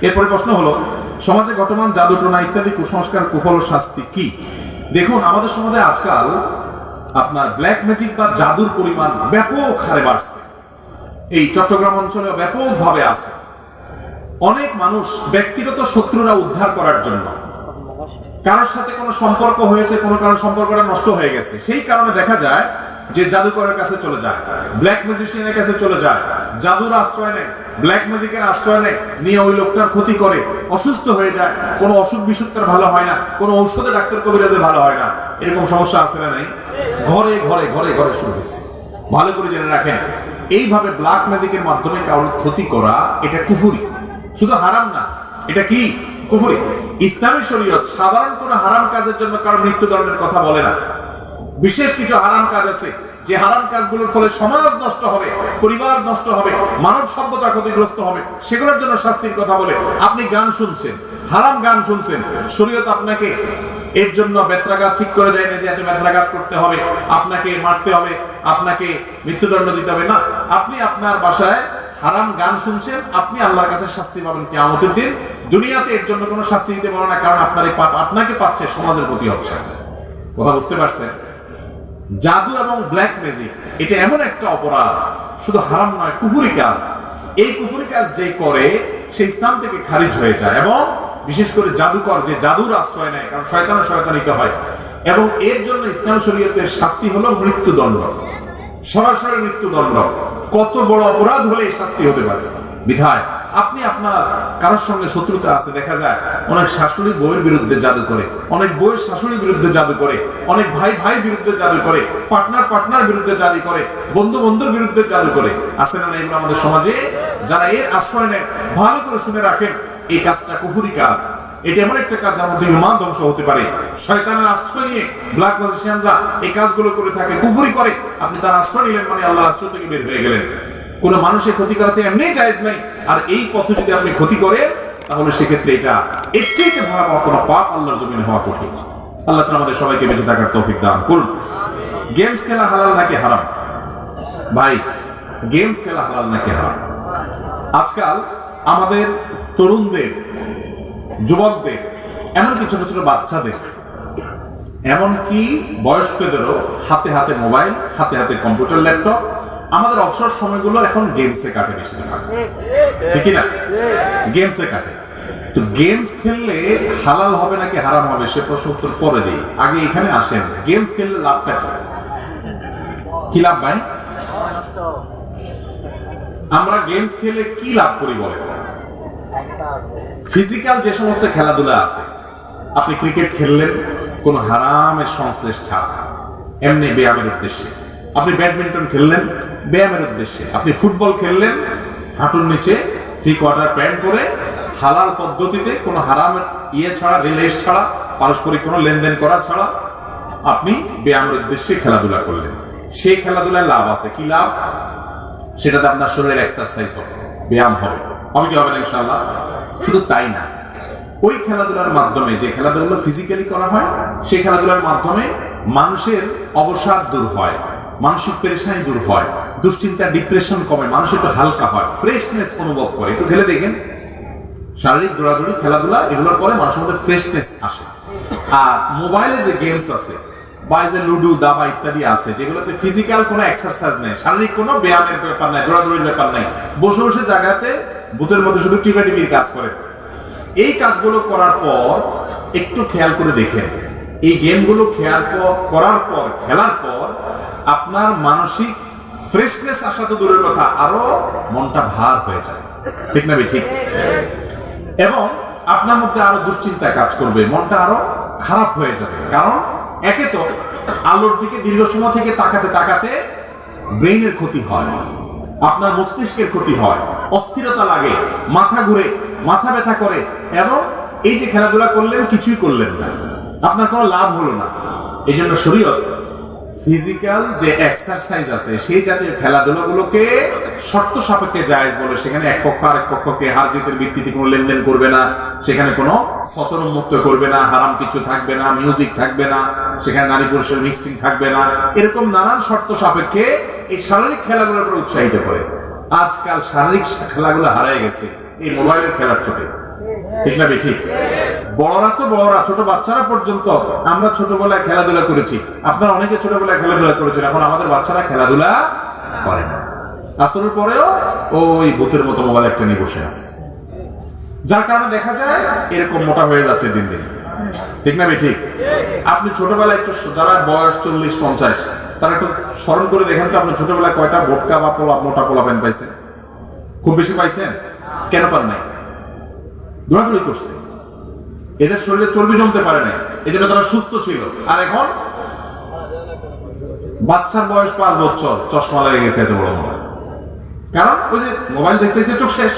এরপরে প্রশ্ন হলো, সমাজে ঘটমান জাদু টোনা ইত্যাদি কুসংস্কার কুফল শাস্তি কি? দেখুন, আমাদের সমাজে আজকাল আপনার ব্ল্যাক ম্যাজিক বা জাদুর পরিমাণ ব্যাপক হারে বাড়ছে। এই চট্টগ্রাম অঞ্চলে ব্যাপকভাবে আছে। অনেক মানুষ ব্যক্তিগত শত্রুরা উদ্ধার করার জন্য, কারোর সাথে কোনো সম্পর্ক হয়েছে, কোনো কারণে সম্পর্কটা নষ্ট হয়ে গেছে, সেই কারণে দেখা যায় যে জাদুকরের কাছে চলে যায়, ব্ল্যাক ম্যাজিশিয়ানের কাছে চলে যায়, জাদুর আশ্রয় নেয়, ব্ল্যাক ম্যাজিকের আশ্রয় নেয়, নিয়ে ওই লোকটার ক্ষতি করে, অসুস্থ হয়ে যায়, কোনো অসুখ বিসুখ তার ভালো হয় না, কোনো ঔষধে ডাক্তার কবিরাজে ভালো হয় না। এরকম সমস্যা আছে না নাই? ঘরে ঘরে ঘরে ঘরে শুরু হয়েছে। ভালো করে জেনে রাখেন, এইভাবে ব্ল্যাক ম্যাজিকের মাধ্যমে কারোর ক্ষতি করা এটা কুফরি, শুধু হারাম না, এটা কি কুফরি। ইসলামী শরীয়ত সাধারণ কোনো হারাম কাজের জন্য কারোর মৃত্যুদণ্ডের কথা বলে না। বিশেষ কিছু হারাম কাজ আছে, যে হারাম কাজগুলোর ফলে সমাজ নষ্ট হবে, পরিবার নষ্ট হবে, মানব সভ্যতা ক্ষতিগ্রস্ত হবে, সেগুলোর জন্য শাস্তির কথা বলে। আপনি গান শুনছেন, হারাম গান শুনছেন, শরীয়ত আপনাকে এর জন্য বেত্রাঘাত ঠিক করে দেয় না যে এত বেত্রাঘাত করতে হবে, আপনাকে মারতে হবে, আপনাকে মৃত্যুদণ্ড দিতে হবে না। আপনি আপনার বাসায় হারাম গান শুনছেন, আপনি আল্লাহর কাছে শাস্তি পাবেন কিয়ামতের দিন। দুনিয়াতে এর জন্য কোনো শাস্তি দিতে পারে না, কারণ আপনার এই পাপ আপনাকে পাচ্ছে, সমাজের প্রতি হচ্ছে। কথা বুঝতে পারছেন? জাদু এবং ব্ল্যাক ম্যাজিক এটা এমন একটা অপরাধ, শুধু হারাম নয়, কুফরি কাজ। এই কুফরি কাজ যে করে সে ইসলাম থেকে খারিজ হয়ে যায়। এবং বিশেষ করে জাদুকর যে জাদুর আশ্রয় নেয়, কারণ শয়তানের শয়তানিতে হয়, এবং এর জন্য ইসলাম শরীয়তের শাস্তি হলো মৃত্যুদণ্ড, সরাসরি মৃত্যুদণ্ড। কত বড় অপরাধ হলে এই শাস্তি হতে পারে। বিধায় আপনি আপনার কারোর সঙ্গে শত্রুতা আছে, দেখা যায় অনেক শাশুড়ি বউয়ের বিরুদ্ধে জাদু করে, অনেক বউয়ের শাশুড়ির বিরুদ্ধে জাদু করে, অনেক ভাই ভাই বিরুদ্ধে জাদু করে, পার্টনার পার্টনার বিরুদ্ধে জাদু করে, বন্ধু বন্ধুর বিরুদ্ধে জাদু করে। আছে না এগুলো আমাদের সমাজে? যারা এর আশ্রয় নেয়, ভালো করে শুনে রাখেন, এই কাজটা কুফরি কাজ। এটা এমন একটা কাজ যার মধ্যে ইমান ধ্বংস হতে পারে। শয়তানের আশ্রয় নিয়ে ব্ল্যাক ম্যাজিশিয়ানরা এই কাজগুলো করে থাকে, কুফরি করে। আপনি তার আশ্রয় নিলেন মানে আল্লাহর আশ্রয় থেকে বের হয়ে গেলেন। কোন মানুষের ক্ষতি করাতে এমনি জায়েজ নাই। আর এই পথে যদি আপনি ক্ষতি করেন, তাহলে সেক্ষেত্রে এটা এর চেয়ে ভয়াবহ কোনো পাপ আল্লাহর জমিনে হওয়া কঠিন। আল্লাহ তাআলা আমাদের সবাইকে বেঁচে থাকার তৌফিক দান করুন। গেমস খেলা হালাল নাকি হারাম? ভাই, গেমস খেলা হালাল নাকি হারাম? আজকাল আমাদের তরুণদের, যুবকদের, এমনকি ছোট ছোট বাচ্চাদের, এমনকি বয়স্কদেরও হাতে হাতে মোবাইল, হাতে হাতে কম্পিউটার, ল্যাপটপ। আমাদের অবসর সময়গুলো এখন গেমসে কাটে বেশিরভাগ, ঠিক না? গেমসে কাটে। তো গেমস খেললে হালাল হবে নাকি হারাম হবে সে প্রশ্ন উত্তর পরে দিই। আগে এখানে আসেন, গেমস খেললে লাভটা কি লাভ ভাই? আমরা গেমস খেলে কি লাভ করি বলে? ফিজিক্যাল যে সমস্ত খেলাধুলা আছে, আপনি ক্রিকেট খেললেন কোন হারামের সংশ্লেষ ছাড়া, এমনি ব্যায়ামের উদ্দেশ্যে। আপনি ব্যাডমিন্টন খেললেন ব্যায়ামের উদ্দেশ্যে। আপনি ফুটবল খেললেন হাঁটুর নিচে 3/4 প্যান্ট পরে, হালাল পদ্ধতিতে, কোনো হারামের ছাড়া, রিলেশ ছাড়া, পারস্পরিক কোনো লেনদেন করা ছাড়া আপনি ব্যায়ামের উদ্দেশ্যে খেলাধুলা করলেন। সেই খেলাধুলায় লাভ আছে। কি লাভ? সেটাতে আপনার শরীরের এক্সারসাইজ হবে, ব্যায়াম হবে। হবে কি হবে না ইনশাআল্লাহ? শুধু তাই না, ওই খেলাধুলার মাধ্যমে, যে খেলাধুলা ফিজিক্যালি করা হয়, সেই খেলাধুলার মাধ্যমে মানুষের অবসাদ দূর হয়, মানসিক পেরেশানি দূর হয়, দুশ্চিন্তা, ডিপ্রেশন কমে, মানুষ একটু হালকা হয়, ফ্রেশনেস অনুভব করে। একটু খেলে দেখেন, শারীরিক দৌড়াদৌড়ি, খেলাধুলা, এগুলোর পরে মানুষের মধ্যে ফ্রেশনেস আসে। আর মোবাইলে যে গেমস আছে বা যে লুডু, দাবা ইত্যাদি আছে, যেগুলোতে ফিজিক্যাল কোনো এক্সারসাইজ নেই, শারীরিক কোনো ব্যায়ামের ব্যাপার নাই, দৌড়াদৌড়ির ব্যাপার নাই, বসে বসে জায়গাতে ভূতের মধ্যে শুধু টিপাটিপির কাজ করে। এই কাজগুলো করার পর একটু খেয়াল করে দেখেন, এই গেমগুলো করার পর, খেলার পর আপনার মানসিক ফ্রেশনেস আসা তো দূরের কথা, আরো মনটা ভার হয়ে যায়, ঠিক না? ঠিক। এবং আপনার মধ্যে আরো দুশ্চিন্তা কাজ করবে, মনটা আরো খারাপ হয়ে যাবে। কারণ একে তো আলোর দিকে দীর্ঘ সময় থেকে তাকাতে তাকাতে ব্রেইনের ক্ষতি হয়, আপনার মস্তিষ্কের ক্ষতি হয়, অস্থিরতা লাগে, মাথা ঘুরে, মাথা ব্যথা করে, এবং এই যে খেলাধুলা করলেন কিছুই করলেন না, আপনার কোনো লাভ হলো না। এই জন্য শরীয়ত ফিজিক্যাল যে এক্সারসাইজ আছে সেই জাতীয় খেলাধুলাগুলোকে শর্ত সাপেক্ষে জায়েজ বলে। সেখানে এক পক্ষ আরেক পক্ষকে হার জিতের ভিত্তিতে কোনো লেনদেন করবে না, সেখানে কোনো সতর মুক্ত করবে না, হারাম কিছু থাকবে না, মিউজিক থাকবে না, সেখানে নারী পুরুষের মিক্সিং থাকবে না, এরকম নানান শর্ত সাপেক্ষে এই শারীরিক খেলাগুলোর উপর উৎসাহিত করে। আজকাল শারীরিক খেলাগুলো হারিয়ে গেছে এই মোবাইলের খেলার চোটে। ঠিক না ঠিক? বড়রা তো বড়রা, ছোট বাচ্চারা পর্যন্ত, আমরা ছোটবেলায় খেলাধুলা করেছি, আপনারা অনেকে ছোটবেলায় খেলাধুলা করেছেন, এখন আমাদের বাচ্চারা খেলাধুলা করে না। আসরের পরেও ওই ভূতের মতো মোবাইল একটা নিয়ে বসে আছে, যার কারণে দেখা যায় এরকম মোটা হয়ে যাচ্ছে দিন দিন। ঠিক না ঠিক? আপনি ছোটবেলায় একটু, যারা বয়স 40-50, তারা একটু স্মরণ করে দেখেন তো, আপনি ছোটবেলায় কয়টা বোটকা বা মোটা পোলা প্যান্ট পাইছেন? খুব বেশি পাইছেন? কেন পান নাই? দৌড়াদৌড়ি করছে, এদের শরীরে চর্বি জমতে পারে নাই, এই জন্য তারা সুস্থ ছিল। আর এখন বাচ্চার বয়স 5 বছর, চশমা লেগে গেছে এত বড় মোবাইল, কারণ ওই যে মোবাইল দেখতে দেখতে চোখ শেষ।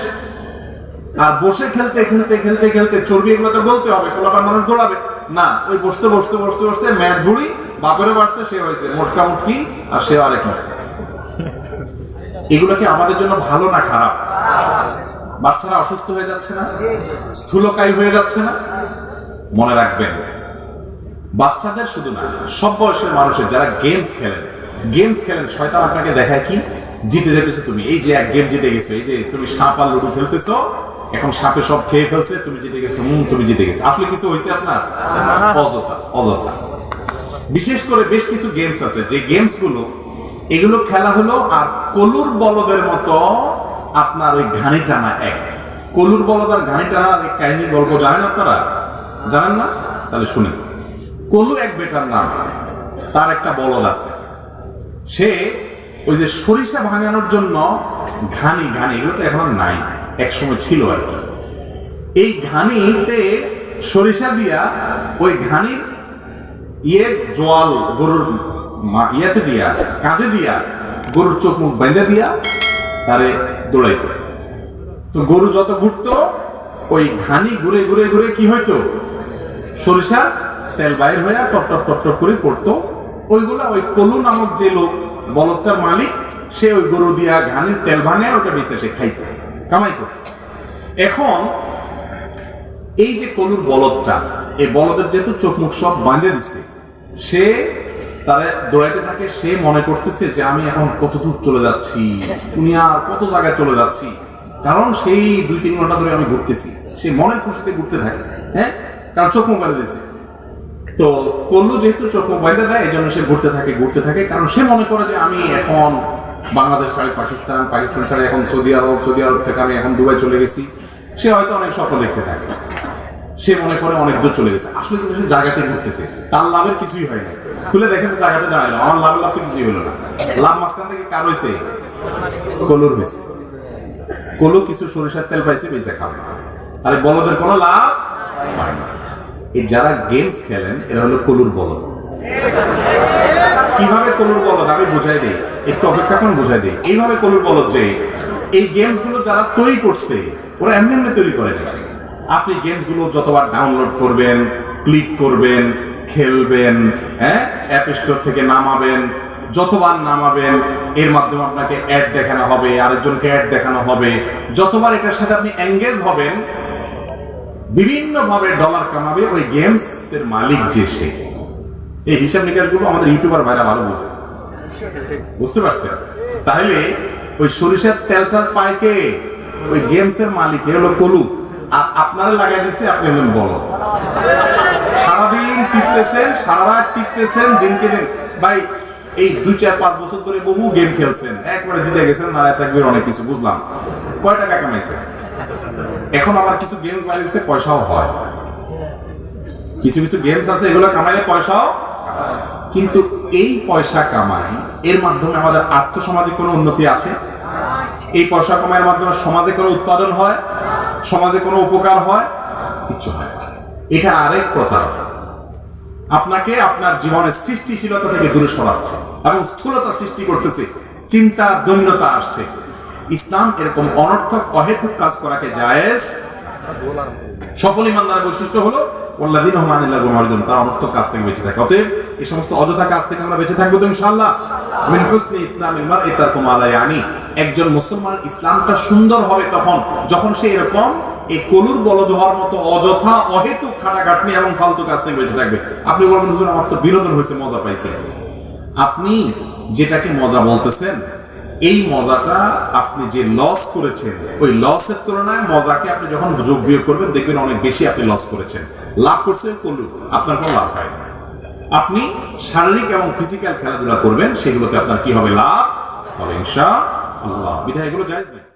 আর বসে খেলতে খেলতে খেলতে খেলতে চর্বি এগুলো তো বলতে হবে, পোলাপান মানুষ দৌড়াবে না, ওই বসতে বসতে বসতে বসতে ম্যাট বুড়ি বাপেরও বাড়ছে, সে হয়েছে মোটকা মুটকি, আর সে আরেক মোটকা। এগুলো কি আমাদের জন্য ভালো না খারাপ? বাচ্চারা অসুস্থ হয়ে যাচ্ছে না? স্থূলকায় হয়ে যাচ্ছে না? মনে রাখবেন, বাচ্চাদের শুধু না, সব বয়সের মানুষের যারা গেমস খেলেন, শয়তান আপনাকে দেখায় কি, জিতে যেতেছো তুমি, এই যে এক গেম জিতে গেছো, এই যে তুমি সাপ আর লুডু খেলতেছো, এখন সাপে সব খেয়ে ফেলছে, তুমি জিতে গেছো, তুমি জিতে গেছো। আসলে কিছু হয়েছে আপনার? অযথা। বিশেষ করে বেশ কিছু গেমস আছে, যে গেমস গুলো, এগুলো খেলা হলো আর কলুর বলদের মতো আপনার ওই ঘানি টানা। কলুর বলদ আর ঘানি টানার এক কাহিনী গল্প জানেন আপনারা? জানেন না? তাহলে শুনেন। কলু এক বেটার নাম, তার একটা বলদ আছে, সে ওই যে সরিষা ভাঙানোর জন্য ঘানি এগুলো তো এখন নাই, এক সময় ছিল আর কি, এই ঘানিতে সরিষা দিয়া ওই ঘানির জোয়াল গরুর ইয়াতে দিয়া, কাঁধে দিয়া, গরুর চোখ মুখ বেঁধে দিয়া তারে দৌড়াইতো। তো গরু যত ঘুরতো, ওই ঘানি ঘুরে ঘুরে ঘুরে কি হইতো, সরিষার তেল বাইর হয়ে টপ টপ টপ টপ করে পড়তো। ওইগুলা ওই কলু নামক যে লোক, বলদটার মালিক, সে ওই গরু দিয়া ঘানির তেল ভাঙে ওটা বেঁচে সে খাইতো, কামাই করত। এখন এই যে কলুর বলদটা, এই বলদের যেহেতু চোখ মুখ সব বাঁধে দিছে, সে তারা দৌড়াইতে থাকে, সে মনে করতেছে যে আমি এখন কত দূর চলে যাচ্ছি, দুনিয়ার কত জায়গায় চলে যাচ্ছি, কারণ সেই 2-3 ঘন্টা ধরে আমি ঘুরতেছি, সে মনের খুশিতে ঘুরতে থাকে, হ্যাঁ, কারণ চোখ মুখ বাঁধে দিয়েছে। তো কল্লু যেহেতু চোখ মুখ বাঁধে দেয়, এই জন্য সে ঘুরতে থাকে, কারণ সে মনে করে যে আমি এখন বাংলাদেশ ছাড়ি পাকিস্তান ছাড়ি এখন সৌদি আরব থেকে আমি এখন দুবাই চলে গেছি। সে হয়তো অনেক স্বপ্ন দেখতে থাকে, সে মনে করে অনেক দূর চলে গেছে, আসলে কিন্তু সে জায়গাতে ঘুরতেছে, তার লাভের কিছুই হয় না। খুলে দেখেছে জায়গাতে দাঁড়ালো, আমার লাভ তো কিছুই হলো না। লাভ মাঝখান থেকে কার হয়েছে? কলুর হয়েছে। কলু কিছু সরিষার তেল পাইছে, বেঁচে খাবে, আরে বলদের কোনো লাভ হয় না। এই যারা গেমস খেলেন এরা হলো কলুর বলদ। কিভাবে কলুর বলদ আমি বুঝাই দিই, একটু অপেক্ষা করুন, বুঝাই দিই। এইভাবে কলুর বলদ যে এই গেমস গুলো যারা তৈরি করছে, ওরা এমনি তৈরি করে না। আপনি গেমস গুলো যতবার ডাউনলোড করবেন, ক্লিক করবেন, খেলবেন, হ্যাঁ, অ্যাপ স্টোর থেকে নামাবেন, যতবার নামাবেন এর মাধ্যমে আপনাকে অ্যাড দেখানো হবে, আরেকজনকে অ্যাড দেখানো হবে, যতবার এটার সাথে আপনি এঙ্গেজ হবেন, বিভিন্ন ভাবে ডলার কামাবে ওই গেমস এর মালিক যে সে। এই হিসাব নিকাশ গুলো আমাদের ইউটিউবার ভাইরা ভালো বুঝে, বুঝতে পারছেন? তাহলে ওই সরিষার তেলটা পায় কে? ওই গেমস এর মালিক হলো কলু, আর আপনারা লাগাই দিচ্ছে আপনি হলেন বলো। সারাদিন টিপতেছেন, সারা রাত টিপতেছেন, দিনকে দিন। ভাই এই 2-4-5 বছর ধরে বহু গেম খেলছেন, একবারে জিতে গেছেন, না একবার অনেক কিছু বুঝলাম, কয় টাকা কামাইছে। এখন আবার কিছু গেম বানিয়েছে, পয়সাও হয়, কিছু গেমস আছে এগুলো কামাইলে পয়সাও, কিন্তু এই পয়সা কামাই এর মাধ্যমে আমাদের আর্থসামাজিক কোনো উন্নতি আছে? এই পয়সা কামাইয়ের মাধ্যমে সমাজে কোনো উৎপাদন হয়, সমাজে কোনো উপকার হয়? কিচ্ছু হয় না। এটা আরেক প্রতারক, আপনাকে আপনার জীবনের সৃষ্টিশীলতা থেকে দূরে সরাচ্ছে এবং স্থূলতা সৃষ্টি করতেছে, চিন্তা দৈন্যতা আসছে। ইসলাম এরকম অনর্থক অহেতুক কাজ করাকে জায়েজ। সফল ইমানদারের বৈশিষ্ট্য হলো ওয়াল্লাযীনা হুম আনিল লাগwi মুরিদুন, তারা অনর্থক কাজ থেকে বেঁচে থাকে। অতএব এই সমস্ত অযথা কাজ থেকে আমরা বেঁচে থাকবো তো ইনশাআল্লাহ। মিন হুসনি ইসলামিল মারই তারকু মা লা ইয়ানি, একজন মুসলমানের ইসলামটা সুন্দর হবে তখন যখন সে এরকম এই কলুর বলদ হওয়ার মতো অযথা অহেতুক খাটাখাটনি এবং ফালতু কাজ থেকে বেঁচে থাকবে। আপনি বলবেন হুজুর আমার তো বিনোদন হয়েছে, মজা পাইছে। আপনি যেটাকে মজা বলতেছেন এই মজাটা আপনি যে লস করেছেন ওই লসের তুলনায় মজাকে আপনি যখন যোগ বিয়োগ করবেন দেখবেন অনেক বেশি আপনি লস করেছেন। লাভ করছেন করলু, আপনার কোনো লাভ হয় না। আপনি শারীরিক এবং ফিজিক্যাল খেলাধুলা করবেন, সেগুলোতে আপনার কি হবে? লাভ হবে ইনশাআল্লাহ। বিধায় এগুলো জায়েজ নেই।